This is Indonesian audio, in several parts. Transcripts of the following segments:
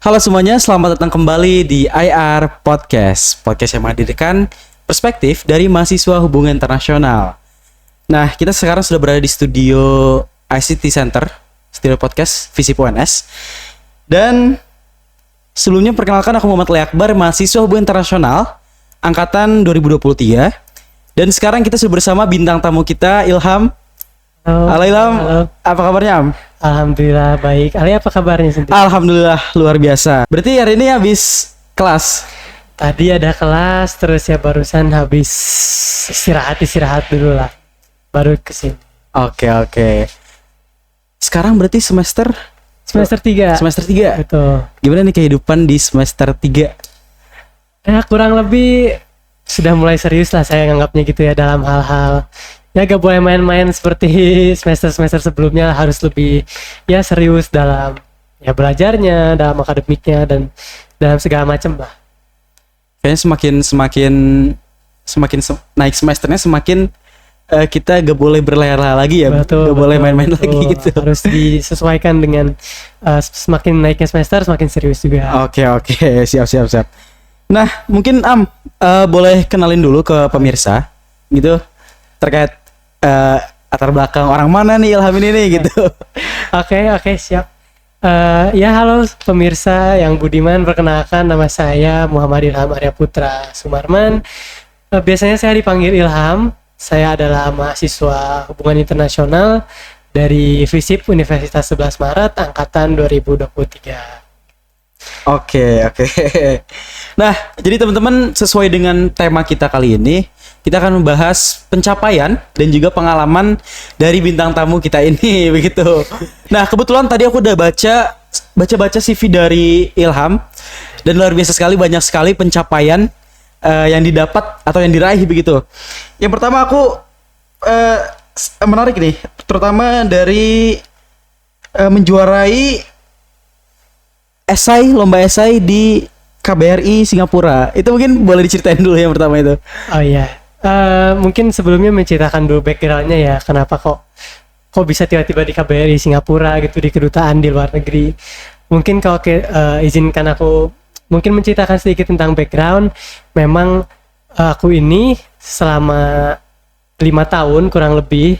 Halo semuanya, selamat datang kembali di IR Podcast. Podcast yang menghadirkan perspektif dari mahasiswa hubungan internasional. Nah, kita sekarang sudah berada di studio ICT Center, studio podcast Visip UNS. Dan sebelumnya perkenalkan, aku Muhammad Lea Akbar, mahasiswa hubungan internasional angkatan 2023. Dan sekarang kita sudah bersama bintang tamu kita, Ilham. Halo Ilham, Halo. Apa kabarnya Am? Alhamdulillah baik. Ali apa kabarnya sendiri? Alhamdulillah luar biasa. Berarti hari ini habis kelas? Tadi ada kelas, terus ya barusan habis istirahat dulu lah. Baru kesini. Oke. Sekarang berarti semester 3. Semester 3. Betul. Gimana nih kehidupan di semester 3? Ya kurang lebih sudah mulai serius lah saya nganggapnya gitu ya, dalam hal-hal ya gak boleh main-main seperti semester-semester sebelumnya, harus lebih ya serius dalam ya belajarnya, dalam akademiknya dan dalam segala macam lah. Kayaknya semakin naik semesternya semakin kita gak boleh berlehar lagi ya. Gak boleh main-main lagi gitu. Harus disesuaikan dengan semakin naiknya semester semakin serius juga. Oke, siap. Nah, mungkin boleh kenalin dulu ke pemirsa gitu terkait latar belakang orang mana nih Ilham ini nih gitu. Oke, siap. Ya halo pemirsa yang budiman, perkenalkan nama saya Muhammad Ilham Arya Putra Sumarman. Biasanya saya dipanggil Ilham. Saya adalah mahasiswa hubungan internasional dari Visip Universitas 11 Maret angkatan 2023. Oke. Nah, jadi teman-teman, sesuai dengan tema kita kali ini, kita akan membahas pencapaian dan juga pengalaman dari bintang tamu kita ini begitu. Nah, kebetulan tadi aku udah baca CV dari Ilham dan luar biasa sekali, banyak sekali pencapaian yang didapat atau yang diraih begitu. Yang pertama aku menarik nih, terutama dari menjuarai lomba esai di KBRI Singapura. Itu mungkin boleh diceritain dulu yang pertama itu. Oh iya. Mungkin sebelumnya menceritakan dulu backgroundnya ya, kenapa kok bisa tiba-tiba di KBRI Singapura gitu, di kedutaan di luar negeri. Mungkin kalau izinkan aku mungkin menceritakan sedikit tentang background. Memang aku ini selama 5 tahun kurang lebih,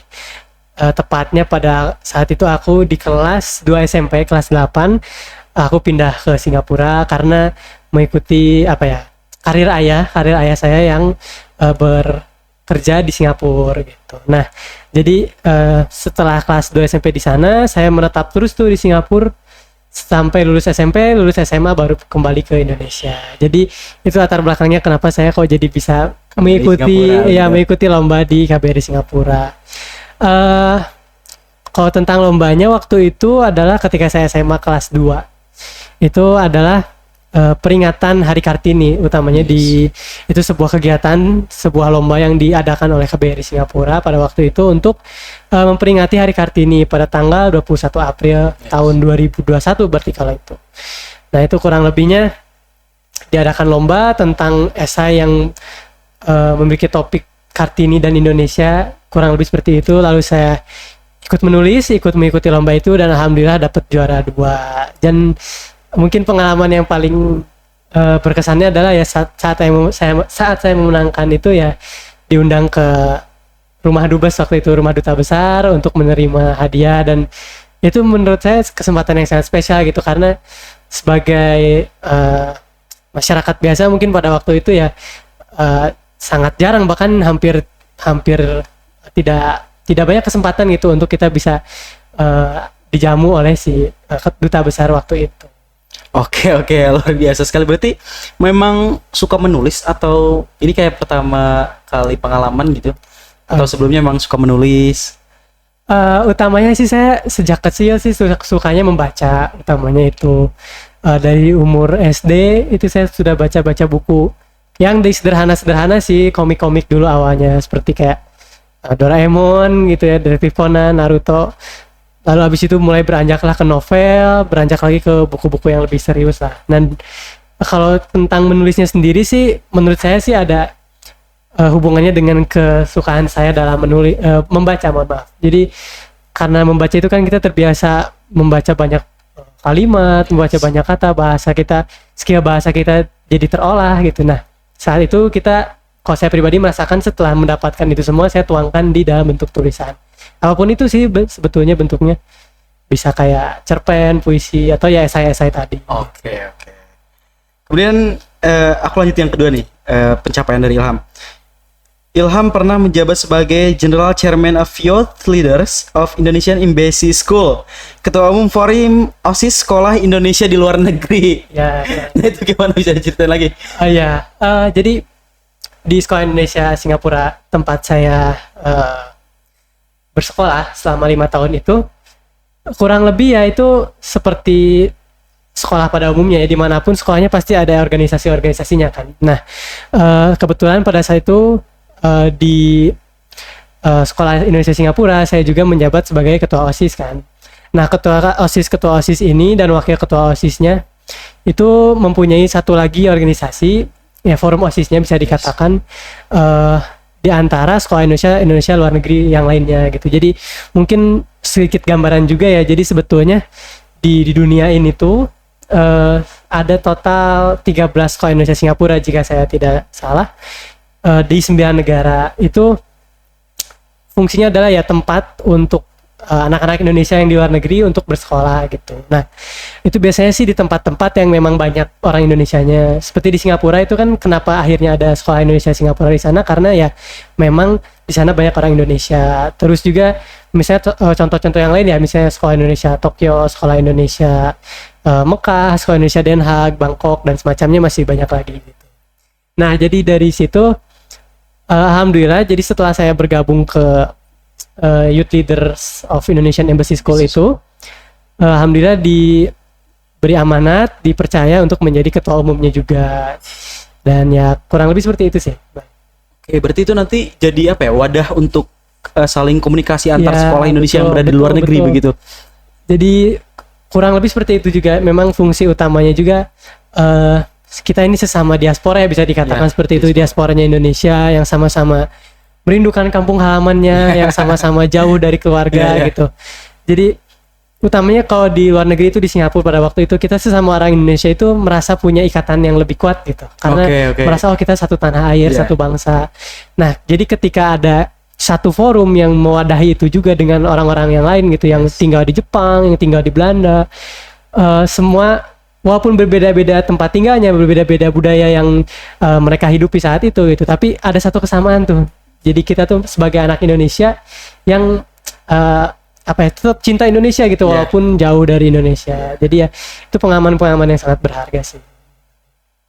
tepatnya pada saat itu aku di kelas 2 SMP, kelas 8, aku pindah ke Singapura karena mengikuti karir ayah saya yang bekerja di Singapura gitu. Nah, jadi setelah kelas 2 SMP di sana, saya menetap terus tuh di Singapura sampai lulus SMP, lulus SMA baru kembali ke Indonesia. Jadi itu latar belakangnya kenapa saya kok jadi bisa mengikuti lomba di KBRI Singapura. Kalau tentang lombanya waktu itu adalah ketika saya SMA kelas 2. Itu adalah peringatan Hari Kartini, utamanya itu sebuah kegiatan, sebuah lomba yang diadakan oleh KBRI Singapura pada waktu itu untuk memperingati Hari Kartini pada tanggal 21 April tahun 2021 berarti kalau itu. Nah, itu kurang lebihnya diadakan lomba tentang esai yang memiliki topik Kartini dan Indonesia, kurang lebih seperti itu. Lalu saya ikut mengikuti lomba itu dan alhamdulillah dapat juara 2. Dan mungkin pengalaman yang paling berkesannya adalah ya saat saya memenangkan itu ya diundang ke rumah dubes waktu itu, rumah duta besar, untuk menerima hadiah. Dan itu menurut saya kesempatan yang sangat spesial gitu, karena sebagai masyarakat biasa mungkin pada waktu itu ya sangat jarang, bahkan hampir tidak banyak kesempatan gitu untuk kita bisa dijamu oleh si duta besar waktu itu. Oke, luar biasa sekali. Berarti memang suka menulis atau ini kayak pertama kali pengalaman gitu? Atau sebelumnya memang suka menulis? Utamanya sih saya sejak kecil sih sukanya membaca, utamanya itu dari umur SD itu saya sudah baca buku yang sederhana sih, komik-komik dulu awalnya, seperti kayak Doraemon gitu ya, Detektif Conan, Naruto. Lalu abis itu mulai beranjaklah ke novel, beranjak lagi ke buku-buku yang lebih serius lah. Dan kalau tentang menulisnya sendiri sih, menurut saya sih ada hubungannya dengan kesukaan saya dalam membaca, mohon maaf. Jadi karena membaca itu kan kita terbiasa membaca banyak kalimat, membaca banyak kata, skill bahasa kita jadi terolah gitu. Nah, saat itu kalau saya pribadi merasakan setelah mendapatkan itu semua, saya tuangkan di dalam bentuk tulisan. Apapun itu sih sebetulnya bentuknya. Bisa kayak cerpen, puisi, atau ya esai-esai tadi. Oke. Kemudian aku lanjut yang kedua nih, pencapaian dari Ilham. Ilham pernah menjabat sebagai General Chairman of Youth Leaders of Indonesian Embassy School, Ketua Umum Forum OSIS Sekolah Indonesia di Luar Negeri. Ya. Nah itu gimana, bisa diceritain lagi? Jadi di Sekolah Indonesia Singapura tempat saya bersekolah selama 5 tahun itu, kurang lebih ya itu seperti sekolah pada umumnya ya, dimanapun sekolahnya pasti ada organisasi-organisasinya kan. Nah, kebetulan pada saat itu di Sekolah Indonesia Singapura saya juga menjabat sebagai ketua OSIS kan. Nah, ketua OSIS ini dan wakil ketua OSISnya itu mempunyai satu lagi organisasi ya, forum OSISnya bisa dikatakan di antara Sekolah Indonesia luar negeri yang lainnya gitu. Jadi mungkin sedikit gambaran juga ya. Jadi sebetulnya di dunia ini tuh ada total 13 Sekolah Indonesia Singapura jika saya tidak salah, di 9 negara. Itu fungsinya adalah ya tempat untuk anak-anak Indonesia yang di luar negeri untuk bersekolah gitu. Nah, itu biasanya sih di tempat-tempat yang memang banyak orang Indonesianya. Seperti di Singapura itu kan, kenapa akhirnya ada Sekolah Indonesia Singapura di sana, karena ya memang di sana banyak orang Indonesia. Terus juga misalnya contoh-contoh yang lain ya, misalnya Sekolah Indonesia Tokyo, Sekolah Indonesia Mekah, Sekolah Indonesia Den Haag, Bangkok, dan semacamnya masih banyak lagi gitu. Nah, jadi dari situ alhamdulillah, jadi setelah saya bergabung ke Youth Leaders of Indonesian Embassy School itu, alhamdulillah diberi amanat, dipercaya untuk menjadi ketua umumnya juga. Dan ya kurang lebih seperti itu sih. Oke, berarti itu nanti jadi apa ya, wadah untuk saling komunikasi antar Ya, sekolah Indonesia yang berada di luar negeri begitu. Jadi kurang lebih seperti itu juga. Memang fungsi utamanya juga kita ini sesama diaspora ya, bisa dikatakan seperti itu, diasporanya Indonesia yang sama-sama merindukan kampung halamannya, yang sama-sama jauh dari keluarga gitu. Jadi utamanya kalau di luar negeri itu, di Singapura pada waktu itu, kita sesama orang Indonesia itu merasa punya ikatan yang lebih kuat gitu, karena merasa kita satu tanah air, satu bangsa. Nah, jadi ketika ada satu forum yang mewadahi itu juga dengan orang-orang yang lain gitu, yang tinggal di Jepang, yang tinggal di Belanda, semua walaupun berbeda-beda tempat tinggalnya, berbeda-beda budaya yang mereka hidupi saat itu gitu, tapi ada satu kesamaan tuh. Jadi kita tuh sebagai anak Indonesia yang tetap cinta Indonesia gitu, walaupun jauh dari Indonesia. Jadi ya itu pengalaman-pengalaman yang sangat berharga sih.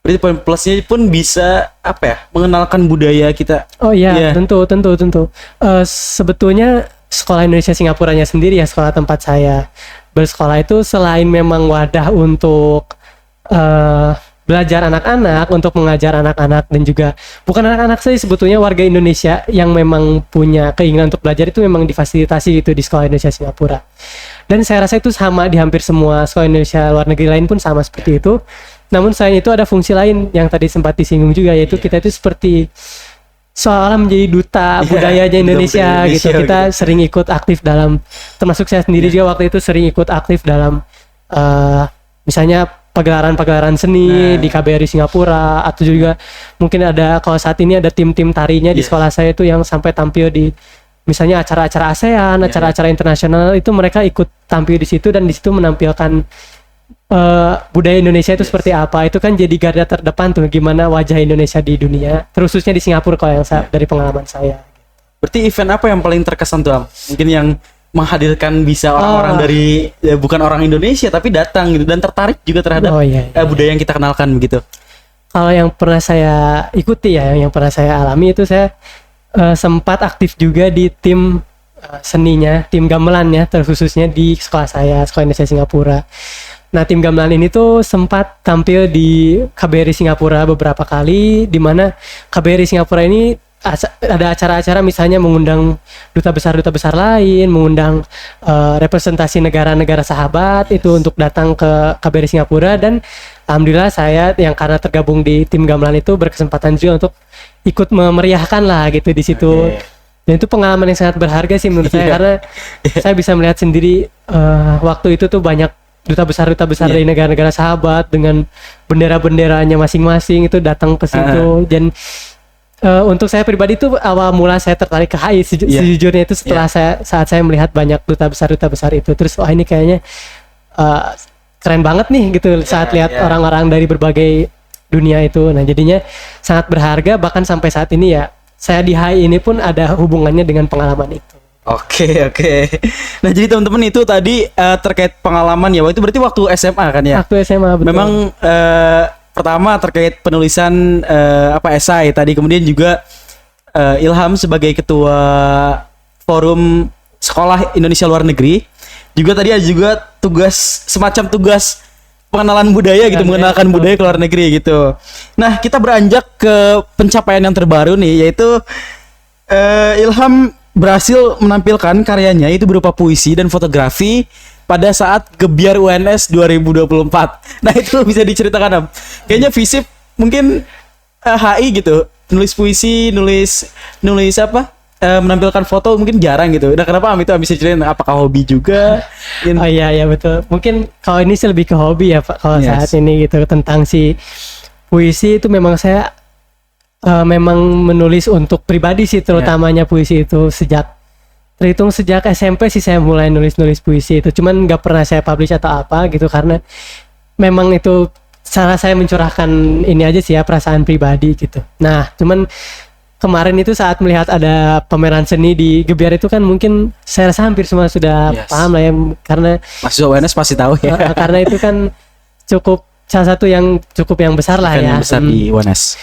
Berarti poin plusnya pun bisa mengenalkan budaya kita. Oh iya, tentu. Sebetulnya Sekolah Indonesia Singapuranya sendiri ya, sekolah tempat saya bersekolah itu, selain memang wadah untuk belajar anak-anak, untuk mengajar anak-anak, dan juga bukan anak-anak saja, sebetulnya warga Indonesia yang memang punya keinginan untuk belajar itu memang difasilitasi itu di Sekolah Indonesia Singapura. Dan saya rasa itu sama di hampir semua sekolah Indonesia luar negeri lain pun sama seperti itu. Namun selain itu ada fungsi lain yang tadi sempat disinggung juga, yaitu kita itu seperti seolah menjadi duta budayanya Indonesia gitu. Kita sering ikut aktif dalam, termasuk saya sendiri juga waktu itu sering ikut aktif dalam misalnya pagelaran seni di KBRI Singapura, atau juga mungkin ada, kalau saat ini ada tim-tim tarinya di sekolah saya itu yang sampai tampil di misalnya acara-acara ASEAN, acara-acara internasional, itu mereka ikut tampil di situ, dan di situ menampilkan budaya Indonesia itu seperti apa. Itu kan jadi garda terdepan tuh, gimana wajah Indonesia di dunia, terkhususnya di Singapura kalau yang dari pengalaman saya. Berarti event apa yang paling terkesan tuh, Am? Mungkin yang menghadirkan bisa orang-orang dari bukan orang Indonesia tapi datang gitu, dan tertarik juga terhadap budaya yang kita kenalkan begitu. Kalau yang pernah saya ikuti ya, yang pernah saya alami itu, saya sempat aktif juga di tim seninya, tim gamelannya, terkhususnya di sekolah saya, Sekolah Indonesia Singapura. Nah, tim gamelan ini tuh sempat tampil di KBRI Singapura beberapa kali, di mana KBRI Singapura ini ada acara-acara misalnya mengundang duta besar lain, mengundang representasi negara-negara sahabat itu untuk datang ke KBRI Singapura. Dan alhamdulillah saya yang karena tergabung di tim gamelan itu berkesempatan juga untuk ikut memeriahkan lah gitu di situ. Dan itu pengalaman yang sangat berharga sih menurut saya, karena saya bisa melihat sendiri waktu itu tuh banyak duta besar dari negara-negara sahabat dengan bendera-benderanya masing-masing itu datang ke situ. Dan untuk saya pribadi itu awal mula saya tertarik ke HI sejujurnya itu setelah saat saya melihat banyak duta besar itu. Terus wah ini kayaknya keren banget nih gitu saat lihat orang-orang dari berbagai dunia itu. Nah jadinya sangat berharga, bahkan sampai saat ini ya saya di HI ini pun ada hubungannya dengan pengalaman itu. Oke. Nah jadi teman-teman itu tadi terkait pengalaman ya, itu berarti waktu SMA kan ya? Waktu SMA betul. Memang pertama terkait penulisan esai tadi, kemudian juga Ilham sebagai ketua Forum Sekolah Indonesia Luar Negeri, juga tadi ada juga semacam tugas pengenalan budaya gitu, mengenalkan budaya ke luar negeri gitu. Nah kita beranjak ke pencapaian yang terbaru nih, yaitu Ilham berhasil menampilkan karyanya itu berupa puisi dan fotografi pada saat Gebyar UNS 2024. Nah itu bisa diceritakan Am. Kayaknya FISIP mungkin HI gitu, nulis puisi, nulis apa, menampilkan foto mungkin jarang gitu. Nah kenapa Am itu bisa ceritain, apakah hobi juga? Oh iya betul. Mungkin kalau ini sih lebih ke hobi ya Pak. Kalau saat ini gitu tentang si puisi itu memang saya memang menulis untuk pribadi sih, terutamanya puisi itu terhitung sejak SMP sih saya mulai nulis puisi itu. Cuman nggak pernah saya publish atau apa gitu karena memang itu cara saya mencurahkan ini aja sih ya, perasaan pribadi gitu. Nah cuman kemarin itu saat melihat ada pameran seni di Gebyar itu kan mungkin saya rasa hampir semua sudah paham lah ya, karena mahasiswa UNS pasti tahu ya. Karena itu kan salah satu yang cukup yang besar lah ya. Besar di UNS.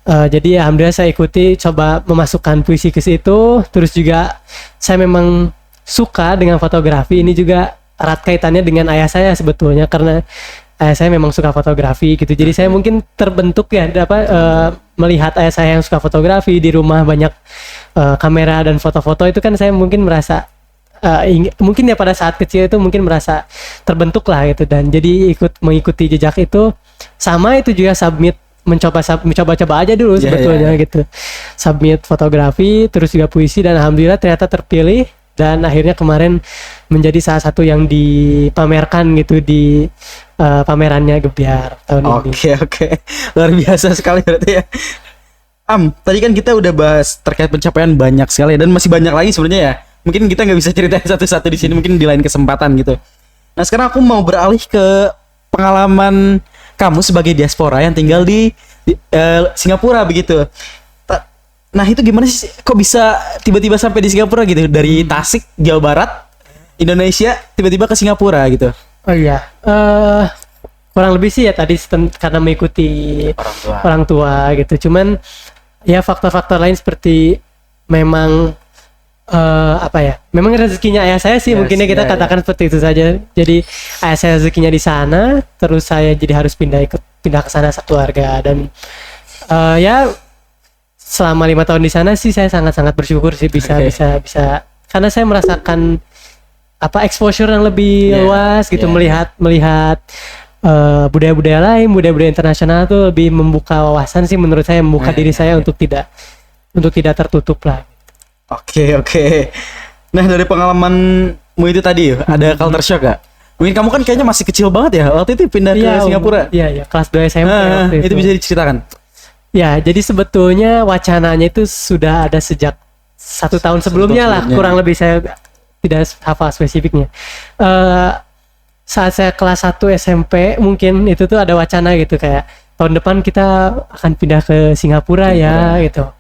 Jadi alhamdulillah saya ikuti, coba memasukkan puisi ke situ. Terus juga saya memang suka dengan fotografi. Ini juga erat kaitannya dengan ayah saya sebetulnya, karena ayah saya memang suka fotografi gitu. Jadi saya mungkin terbentuk ya melihat ayah saya yang suka fotografi, di rumah banyak kamera dan foto-foto, itu kan saya mungkin merasa mungkin ya pada saat kecil itu mungkin merasa terbentuk lah gitu. Dan jadi mengikuti jejak itu, sama itu juga mencoba aja dulu sebetulnya gitu. Submit fotografi, terus juga puisi, dan alhamdulillah ternyata terpilih, dan akhirnya kemarin menjadi salah satu yang dipamerkan gitu di pamerannya Gebyar tahun ini. Oke. Luar biasa sekali berarti ya. Tadi kan kita udah bahas terkait pencapaian banyak sekali dan masih banyak lagi sebenarnya ya. Mungkin kita nggak bisa ceritain satu-satu di sini, mungkin di lain kesempatan gitu. Nah sekarang aku mau beralih ke pengalaman kamu sebagai diaspora yang tinggal di Singapura begitu. Nah itu gimana sih, kok bisa tiba-tiba sampai di Singapura gitu, dari Tasik, Jawa Barat, Indonesia, tiba-tiba ke Singapura gitu? Oh iya, kurang lebih sih ya tadi karena mengikuti orang tua gitu. Cuman ya faktor-faktor lain seperti memang memang rezekinya ayah saya sih, mungkinnya kita katakan seperti itu saja. Jadi ayah saya rezekinya di sana, terus saya jadi harus pindah ke sana sekeluarga. Dan ya selama 5 tahun di sana sih saya sangat bersyukur sih bisa karena saya merasakan exposure yang lebih luas gitu, melihat budaya-budaya lain, budaya-budaya internasional tuh lebih membuka wawasan sih menurut saya, membuka diri saya untuk tidak tertutup lah. Oke. Nah dari pengalamanmu itu tadi ada culture shock gak? Mungkin kamu kan kayaknya masih kecil banget ya waktu itu pindah ke Singapura. Iya, kelas 2 SMP waktu itu bisa diceritakan? Ya, jadi sebetulnya wacananya itu sudah ada sejak 1 tahun sebelumnya lah, kurang lebih, saya tidak hafal spesifiknya. Saat saya kelas 1 SMP mungkin itu tuh ada wacana gitu, kayak tahun depan kita akan pindah ke Singapura ya gitu.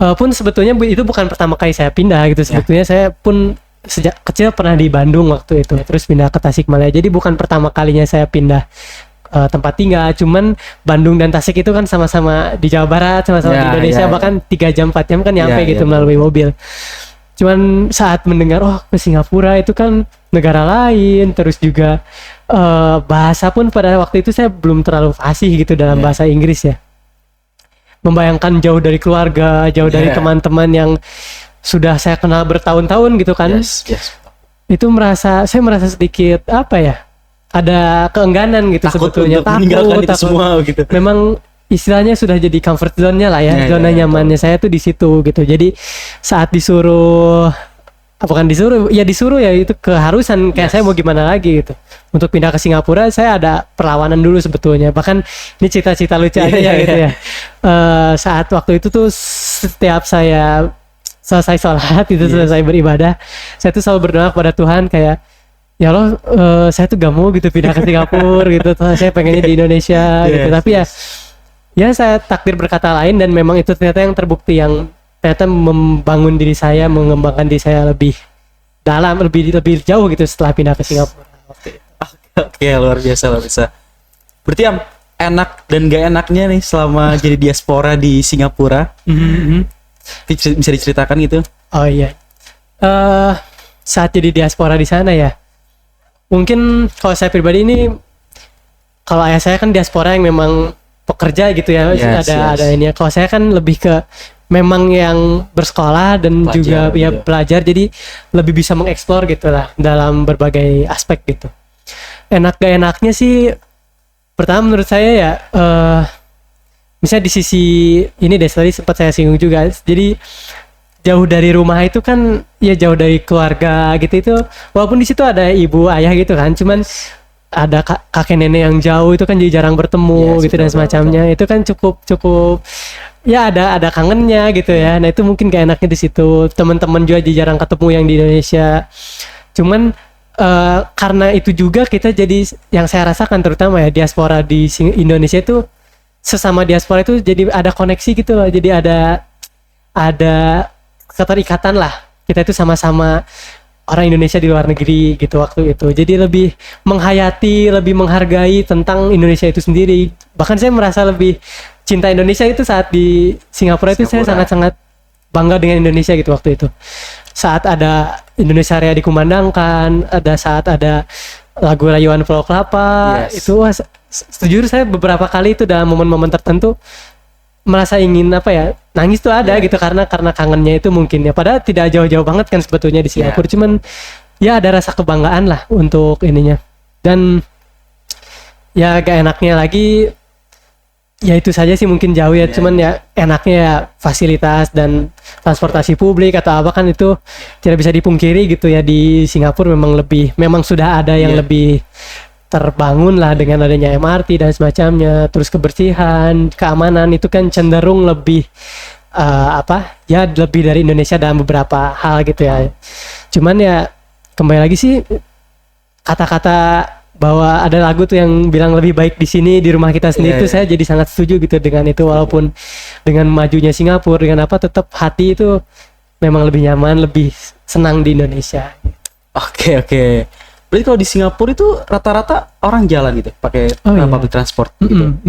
Pun sebetulnya itu bukan pertama kali saya pindah gitu. Sebetulnya saya pun sejak kecil pernah di Bandung waktu itu, terus pindah ke Tasikmalaya. Jadi bukan pertama kalinya saya pindah tempat tinggal. Cuman Bandung dan Tasik itu kan sama-sama di Jawa Barat, sama-sama di Indonesia, bahkan 3 jam 4 jam kan nyampe gitu melalui mobil. Cuman saat mendengar ke Singapura itu kan negara lain, terus juga bahasa pun pada waktu itu saya belum terlalu fasih gitu dalam bahasa Inggris ya. Membayangkan jauh dari keluarga, jauh dari teman-teman yang sudah saya kenal bertahun-tahun gitu kan. Itu saya merasa sedikit ada keengganan gitu, sebetulnya, takut semua gitu. Memang istilahnya sudah jadi comfort zone-nya lah ya, zona nyamannya saya tuh di situ gitu. Jadi saat disuruh bukan disuruh, ya disuruh ya, itu keharusan, kayak saya mau gimana lagi gitu. Untuk pindah ke Singapura saya ada perlawanan dulu sebetulnya, bahkan ini cita-cita lucu aja ya gitu ya. Saat waktu itu tuh setiap saya selesai sholat itu, selesai beribadah, saya tuh selalu berdoa kepada Tuhan kayak, ya Allah, saya tuh gak mau gitu pindah ke Singapura gitu, saya pengennya di Indonesia gitu. Tapi ya saya takdir berkata lain, dan memang itu ternyata yang terbukti, yang ternyata membangun diri saya, mengembangkan diri saya lebih dalam, lebih jauh gitu setelah pindah ke Singapura. Oke, luar biasa. Berarti enak dan gak enaknya nih selama jadi diaspora di Singapura, bisa diceritakan gitu? Oh iya, saat jadi diaspora di sana ya, mungkin kalau saya pribadi ini, kalau ayah saya kan diaspora yang memang pekerja gitu ya, ada ini ya. Kalau saya kan lebih ke memang yang bersekolah dan pelajar, juga ya pelajar, jadi lebih bisa mengeksplor gitu lah dalam berbagai aspek gitu. Enak gak enaknya sih, pertama menurut saya ya, misalnya di sisi ini deh, tadi sempat saya singgung juga, jadi jauh dari rumah itu kan, ya jauh dari keluarga gitu, itu walaupun di situ ada ibu ayah gitu kan, cuman ada kakek nenek yang jauh itu kan jadi jarang bertemu gitu dan semacamnya. Itu kan cukup ya ada kangennya gitu ya. Nah itu mungkin gak enaknya di situ. Teman-teman juga jadi jarang ketemu yang di Indonesia. Cuman karena itu juga kita jadi, yang saya rasakan terutama ya diaspora di Indonesia itu, sesama diaspora itu jadi ada koneksi gitu loh. Jadi ada keterikatan lah. Kita itu sama-sama orang Indonesia di luar negeri gitu waktu itu. Jadi lebih menghayati, lebih menghargai tentang Indonesia itu sendiri. Bahkan saya merasa lebih cinta Indonesia itu saat di Singapura. Itu saya sangat-sangat bangga dengan Indonesia gitu waktu itu. Saat ada Indonesia Raya dikumandangkan, saat ada lagu Rayuan Pulau Kelapa, itu sejujur saya beberapa kali itu dalam momen-momen tertentu merasa ingin nangis tuh ada gitu, karena kangennya itu mungkin ya, padahal tidak jauh-jauh banget kan sebetulnya di Singapura, cuman ya ada rasa kebanggaan lah untuk ininya. Dan ya gak enaknya lagi ya itu saja sih, mungkin jauh ya, cuman ya enaknya ya fasilitas dan transportasi publik atau apa kan itu tidak bisa dipungkiri gitu ya. Di Singapura memang sudah ada yang lebih terbangun lah dengan adanya MRT dan semacamnya. Terus kebersihan, keamanan itu kan cenderung lebih lebih dari Indonesia dalam beberapa hal gitu ya. Cuman ya kembali lagi sih, kata-kata bahwa ada lagu tuh yang bilang lebih baik di sini, di rumah kita sendiri, saya jadi sangat setuju gitu dengan itu. Walaupun dengan majunya Singapura, dengan tetap hati itu memang lebih nyaman, lebih senang di Indonesia. Oke. Berarti kalau di Singapura itu rata-rata orang jalan gitu, pakai public transport gitu.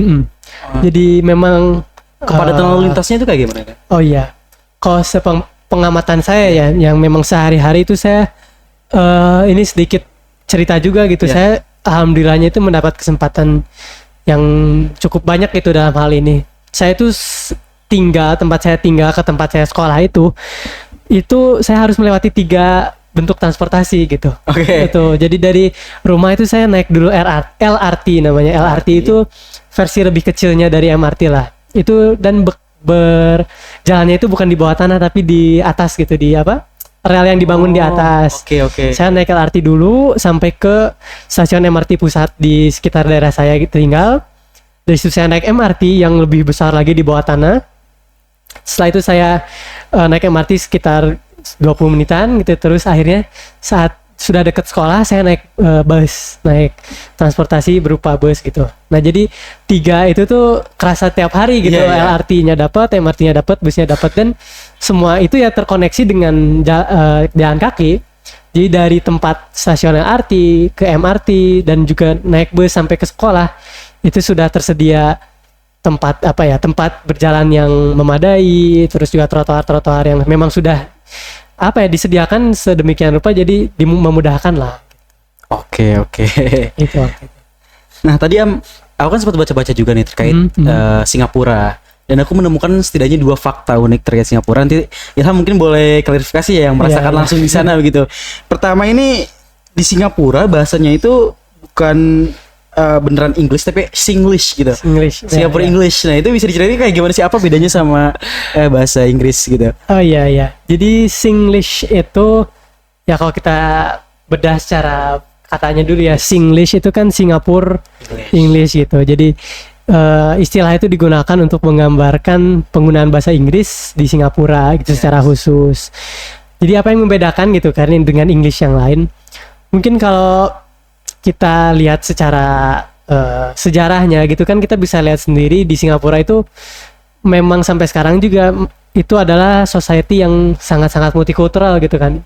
Jadi memang kepadatan lalu lintasnya itu kayak gimana kan? Oh iya, kalau pengamatan saya ya, yang memang sehari-hari itu saya ini sedikit cerita juga gitu. Saya alhamdulillahnya itu mendapat kesempatan yang cukup banyak gitu dalam hal ini. Saya itu tempat saya tinggal ke tempat saya sekolah itu saya harus melewati 3 bentuk transportasi gitu. Gitu. Jadi dari rumah itu saya naik dulu LRT namanya. LRT itu versi lebih kecilnya dari MRT lah. Itu dan berjalannya itu bukan di bawah tanah tapi di atas gitu, di rel yang dibangun di atas. Saya naik LRT dulu sampai ke stasiun MRT pusat di sekitar daerah saya tinggal. Dari situ saya naik MRT yang lebih besar lagi di bawah tanah. Setelah itu saya naik MRT sekitar 20 menitan gitu. Terus akhirnya saat sudah dekat sekolah saya naik naik transportasi berupa bus gitu. Nah jadi 3 itu tuh kerasa tiap hari gitu. LRT-nya dapat, MRT-nya dapat, busnya dapat, dan semua itu ya terkoneksi dengan jalan kaki. Jadi dari tempat stasiun LRT ke MRT dan juga naik bus sampai ke sekolah itu sudah tersedia tempat tempat berjalan yang memadai, terus juga trotoar-trotoar yang memang sudah disediakan sedemikian rupa, jadi memudahkan lah. Oke. Itu. Nah tadi aku kan sempat baca-baca juga nih terkait Singapura, dan aku menemukan setidaknya 2 fakta unik terkait Singapura. Nanti Ilham mungkin boleh klarifikasi ya, yang merasakan langsung di sana begitu. Pertama ini, di Singapura bahasanya itu bukan beneran English tapi Singlish gitu. Singapura English. Nah itu bisa diceritain kayak gimana sih, apa bedanya sama bahasa Inggris gitu? Oh iya. Jadi Singlish itu ya kalau kita bedah secara katanya dulu ya, Singlish itu kan Singapura English gitu. Jadi istilah itu digunakan untuk menggambarkan penggunaan bahasa Inggris di Singapura gitu secara khusus. Jadi apa yang membedakan gitu karena dengan English yang lain? Mungkin kalau kita lihat secara sejarahnya gitu kan, kita bisa lihat sendiri di Singapura itu memang sampai sekarang juga itu adalah society yang sangat-sangat multikultural gitu kan.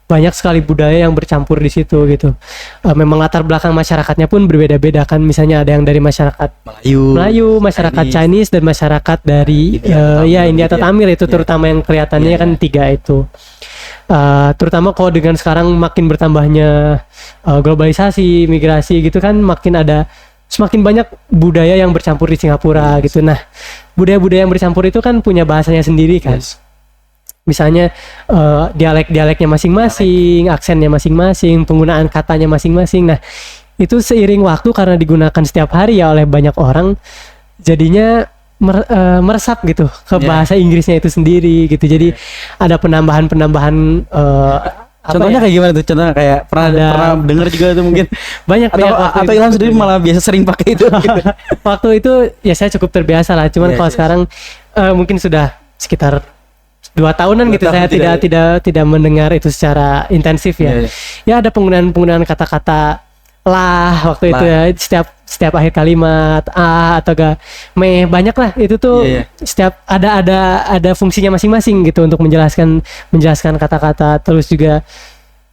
Banyak sekali budaya yang bercampur di situ gitu. Memang latar belakang masyarakatnya pun berbeda-beda kan. Misalnya ada yang dari masyarakat Melayu, masyarakat Chinese dan masyarakat dari India atau Tamil itu terutama yang kelihatannya kan tiga itu. Terutama kalau dengan sekarang makin bertambahnya globalisasi, migrasi gitu kan, semakin banyak budaya yang bercampur di Singapura gitu. Nah, budaya-budaya yang bercampur itu kan punya bahasanya sendiri kan. Misalnya dialek-dialeknya masing-masing, aksennya masing-masing, penggunaan katanya masing-masing. Nah, itu seiring waktu karena digunakan setiap hari ya oleh banyak orang, jadinya meresap gitu ke bahasa Inggrisnya itu sendiri gitu. Jadi ada penambahan-penambahan. Contohnya kayak gimana tuh? Contohnya kayak pernah dengar juga tuh mungkin banyak atau Ilham sendiri malah biasa sering pakai itu. Gitu. Waktu itu ya saya cukup terbiasa lah. Cuman kalau sekarang mungkin sudah sekitar 2 tahunan gitu saya tidak mendengar itu secara intensif ya. Ya ada penggunaan kata-kata lah waktu itu ya, setiap akhir kalimat atau banyak lah itu tuh. Setiap ada fungsinya masing-masing gitu untuk menjelaskan kata-kata. Terus juga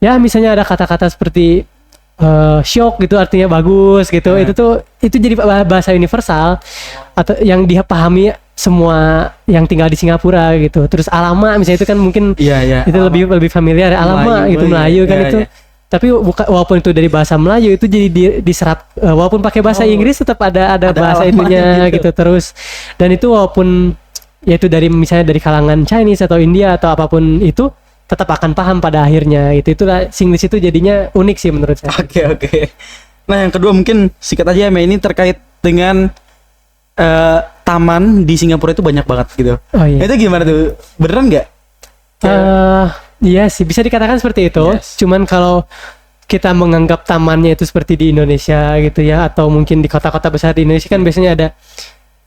ya misalnya ada kata-kata seperti shock gitu artinya bagus gitu. Itu jadi bahasa universal atau yang dipahami semua yang tinggal di Singapura gitu. Terus alama misalnya itu kan mungkin itu lebih familiar ya, alama gitu Melayu kan itu. Tapi walaupun itu dari bahasa Melayu itu jadi diserap walaupun pakai bahasa Inggris tetap ada bahasa itunya gitu. Terus dan itu walaupun yaitu misalnya dari kalangan Chinese atau India atau apapun itu tetap akan paham pada akhirnya gitu. Itulah Singlish itu jadinya unik sih menurut saya. Oke. Nah, yang kedua mungkin sikat aja ya, ini terkait dengan taman di Singapura itu banyak banget gitu. Itu gimana tuh? Beneran nggak? Iya sih, bisa dikatakan seperti itu. Cuman kalau kita menganggap tamannya itu seperti di Indonesia gitu ya, atau mungkin di kota-kota besar di Indonesia kan biasanya ada,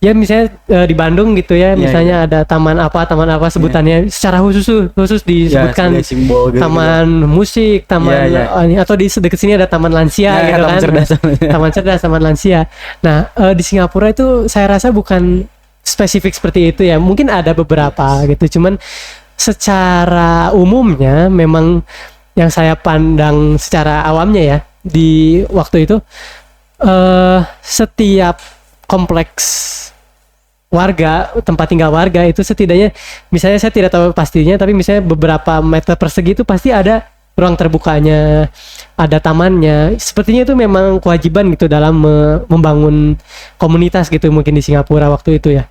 ya misalnya di Bandung gitu ya, misalnya ada taman apa sebutannya secara khusus disebutkan simbol, gitu, taman musik, taman atau di dekat sini ada taman lansia gitu kan, taman cerdas, taman lansia. Nah di Singapura itu saya rasa bukan spesifik seperti itu ya, mungkin ada beberapa gitu, cuman secara umumnya memang yang saya pandang secara awamnya ya di waktu itu setiap kompleks warga, tempat tinggal warga itu setidaknya, misalnya saya tidak tahu pastinya, tapi misalnya beberapa meter persegi itu pasti ada ruang terbukanya, ada tamannya. Sepertinya itu memang kewajiban gitu dalam membangun komunitas gitu mungkin di Singapura waktu itu ya.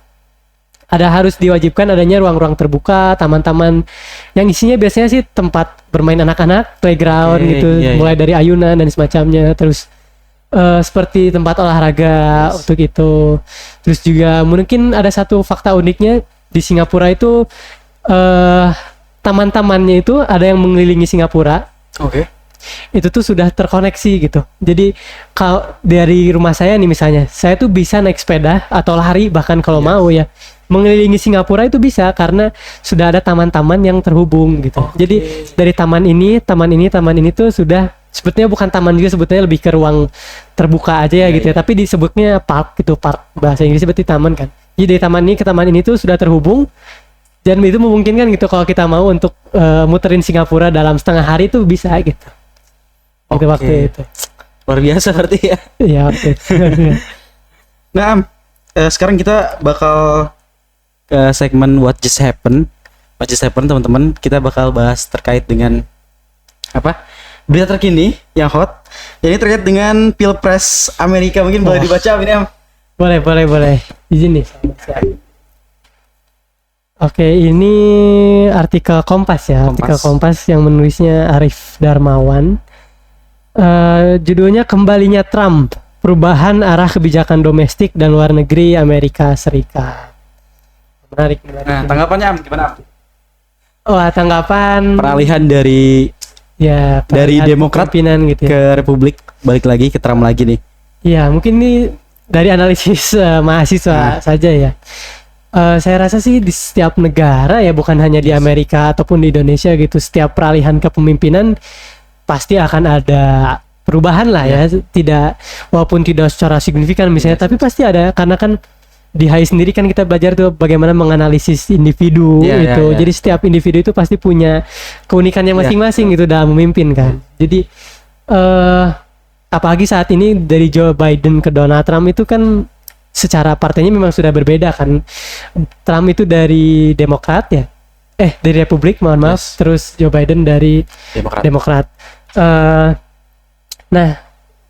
Harus diwajibkan adanya ruang-ruang terbuka, taman-taman yang isinya biasanya sih tempat bermain anak-anak, playground gitu, mulai dari ayunan dan semacamnya. Terus seperti tempat olahraga untuk itu. Terus juga mungkin ada satu fakta uniknya di Singapura itu taman-tamannya itu ada yang mengelilingi Singapura. Itu tuh sudah terkoneksi gitu. Jadi kalau dari rumah saya nih misalnya, saya tuh bisa naik sepeda atau lari bahkan kalau mau ya, mengelilingi Singapura itu bisa karena sudah ada taman-taman yang terhubung gitu. Jadi dari taman ini tuh sudah sebetulnya bukan taman juga, sebetulnya lebih ke ruang terbuka aja ya gitu ya. Tapi disebutnya park gitu, park bahasa Inggrisnya berarti taman kan. Jadi dari taman ini ke taman ini tuh sudah terhubung dan itu memungkinkan gitu kalau kita mau untuk muterin Singapura dalam setengah hari tuh bisa gitu. Itu waktu itu. Luar biasa berarti ya. Iya waktu itu. Nah, sekarang kita bakal ke segmen What Just Happened. What Just Happened teman-teman, kita bakal bahas terkait dengan berita terkini yang hot. Jadi terkait dengan Pilpres Amerika, mungkin boleh dibaca ini Am? Boleh. Izin nih. Oke, ini artikel Kompas ya. Artikel Kompas yang menulisnya Arif Darmawan. Judulnya Kembalinya Trump, Perubahan Arah Kebijakan Domestik dan Luar Negeri Amerika Serikat. Menarik. Nah, tanggapannya Am, gimana Am? Tanggapan peralihan dari Ya, Dari peralihan Demokrat kepemimpinan gitu ya. ke Republik, balik lagi ke Trump lagi nih. Ya, mungkin ini dari analisis mahasiswa saja ya. Saya rasa sih di setiap negara ya, bukan hanya di Amerika ataupun di Indonesia gitu, setiap peralihan kepemimpinan pasti akan ada perubahan lah ya. Tidak, walaupun tidak secara signifikan misalnya, tapi pasti ada, karena kan di HI sendiri kan kita belajar tuh bagaimana menganalisis individu gitu. Jadi setiap individu itu pasti punya keunikannya masing-masing gitu dalam memimpin kan. Jadi apalagi saat ini dari Joe Biden ke Donald Trump itu kan secara partainya memang sudah berbeda kan. Trump itu dari Demokrat ya. Dari Republik, mohon maaf. Terus Joe Biden dari Demokrat. Nah,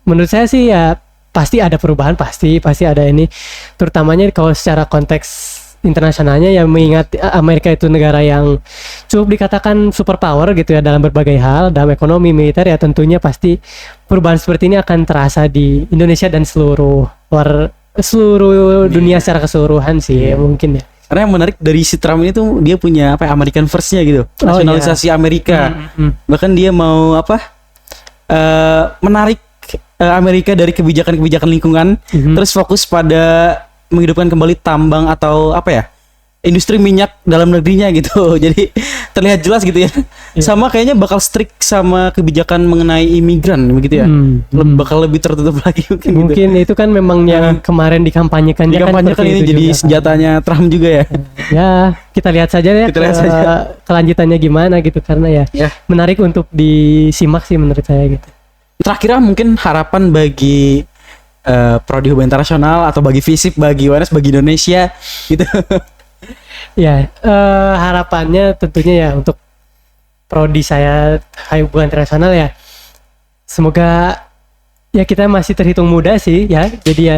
menurut saya sih ya pasti ada perubahan, pasti ada ini, terutamanya kalau secara konteks internasionalnya ya, mengingat Amerika itu negara yang cukup dikatakan superpower gitu ya dalam berbagai hal, dalam ekonomi, militer ya, tentunya pasti perubahan seperti ini akan terasa di Indonesia dan seluruh dunia secara keseluruhan sih mungkin ya. Karena yang menarik dari si Trump ini tuh dia punya apa ya, American First-nya gitu, nasionalisasi Amerika. Bahkan dia mau menarik Amerika dari kebijakan-kebijakan lingkungan, terus fokus pada menghidupkan kembali tambang atau apa ya, industri minyak dalam negerinya gitu. Jadi terlihat jelas gitu ya. Sama kayaknya bakal strict sama kebijakan mengenai imigran begitu ya. Bakal lebih tertutup lagi mungkin gitu. Itu kan memang yang kemarin dikampanyekan Dikampanyekan ini jadi senjatanya Trump juga ya. Ya, kita lihat saja ya kelanjutannya gimana gitu, karena ya menarik untuk disimak sih menurut saya gitu. Terakhir mungkin harapan bagi prodi hubungan internasional atau bagi FISIP, bagi UNS, bagi Indonesia gitu. Ya, harapannya tentunya ya untuk prodi saya hubungan internasional ya, semoga ya kita masih terhitung muda sih ya, jadi ya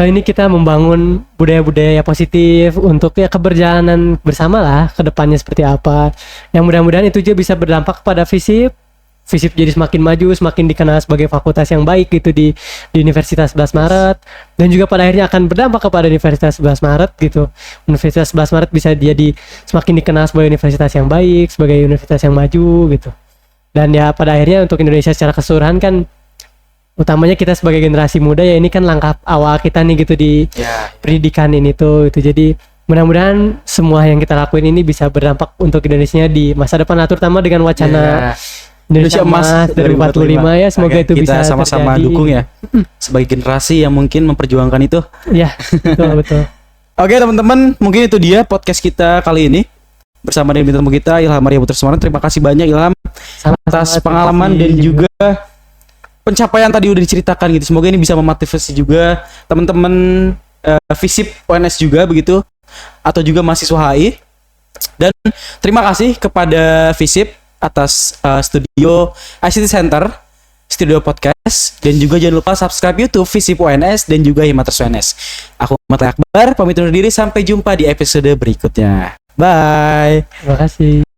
ini kita membangun budaya-budaya positif untuk ya keberjalanan bersama lah ke depannya seperti apa, yang mudah-mudahan itu juga bisa berdampak kepada FISIP jadi semakin maju, semakin dikenal sebagai fakultas yang baik gitu di Universitas 11 Maret, dan juga pada akhirnya akan berdampak kepada Universitas 11 Maret gitu. Universitas 11 Maret bisa jadi semakin dikenal sebagai universitas yang baik, sebagai universitas yang maju gitu. Dan ya pada akhirnya untuk Indonesia secara keseluruhan kan, utamanya kita sebagai generasi muda ya, ini kan langkah awal kita nih gitu di pendidikan ini tuh itu. Jadi mudah-mudahan semua yang kita lakuin ini bisa berdampak untuk Indonesia di masa depan, terutama dengan wacana Indonesia Emas 2045 ya, semoga itu kita bisa sama-sama terjadi. dukung ya sebagai generasi yang mungkin memperjuangkan itu. Ya, betul. Oke teman-teman, mungkin itu dia podcast kita kali ini bersama dengan bintang tamu kita Ilham Maria Putra Semarang. Terima kasih banyak Ilham atas pengalaman dan juga pencapaian tadi udah diceritakan gitu. Semoga ini bisa memotivasi juga teman-teman FISIP UNS juga begitu, atau juga mahasiswa HI. Dan terima kasih kepada FISIP atas studio ICT Center, studio podcast, dan juga jangan lupa subscribe YouTube FISIP UNS dan juga Himatres UNS. Aku Muhammad Akbar, pamit undur diri, sampai jumpa di episode berikutnya. Bye. Terima kasih.